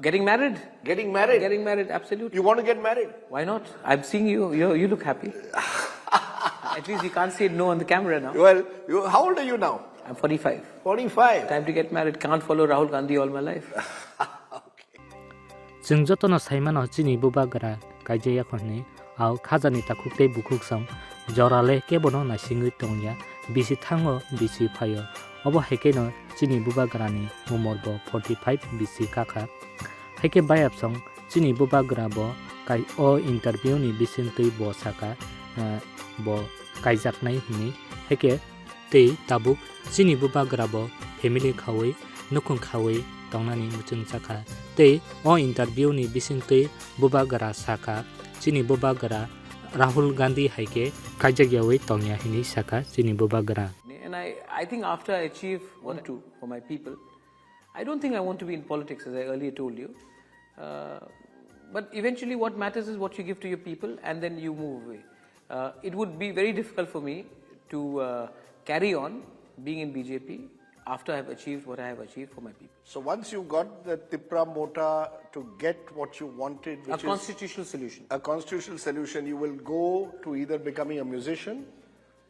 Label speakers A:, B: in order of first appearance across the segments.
A: Getting married?
B: Getting married?
A: Getting married, absolutely.
B: You want to get married?
A: Why not? I'm seeing you. You look happy. At least you can't say no on the camera now.
B: Well, how old are you now?
A: I'm 45.
B: 45.
A: Time to get married. Can't follow Rahul Gandhi all my life.
C: जों jotono saimano chini bubagra kaijakna au khajani takhukte bukhuksom jorale kebono na singui tongya bisi thango bisi phayo obo hekeno chini bubagrani umorbo 45 bisi kakha heke bayapsong chini bubagra bo kai o interview ni bisintei bo sakha bo kaijaknai hini heke tei tabuk chini bubagra bo family khawai nukung khawai tongnani muchung sakha tei o interview ni bisintei bubagra sakha chini bubagra Rahul Gandhi haike kaijagyawai tongya hini sakha chini bubagra.
A: And I think after I achieve what I do for my people, I don't think I want to be in politics, as I earlier told you. But eventually what matters is what you give to your people, and then you move away. It would be very difficult for me to carry on being in BJP after I have achieved what I have achieved for my people.
B: So once you got the Tipra Mota to get what you wanted, which
A: is a constitutional solution.
B: A constitutional solution, you will go to either becoming a musician,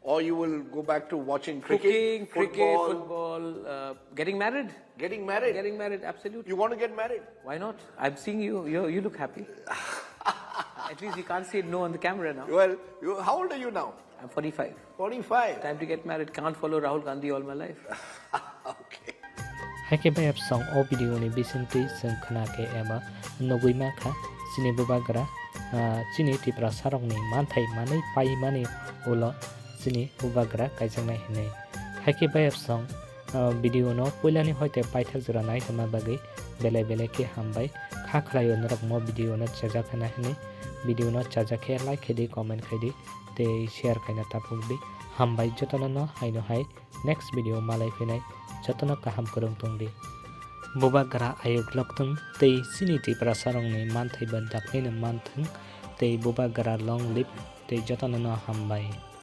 B: or you will go back to watching
A: cricket, football, getting married.
B: Getting married?
A: Getting married, absolutely.
B: You want to get married?
A: Why not? I'm seeing you. You look happy. At least you can't say no on the camera now.
B: Well, how old are you now?
A: I'm 45.
B: 45?
A: Time to get married. Can't follow Rahul Gandhi all my life.
B: Okay.
C: Hake bayap song o video ni bisintei seng khana ke ema nogui ma kha chini bubagra chini tipra sarong ni manthai manai pai mani ola chini bubagra kaijaknai hine hake bayap song video no poilani hoite paithak jora nai tama bagai bele bele ke hambai kha khlayo norok mo video no chaja khana hine video no chaja khe like khedi comment khedi te share kaina tapukdi hambai jotono no haino hai next video malai finai jotono kaham kurung tongdi bubagra ayok loktung tei sini tipra sarong ni manthai ban dakne manthung tei bubagra long live tei jotono no hambai.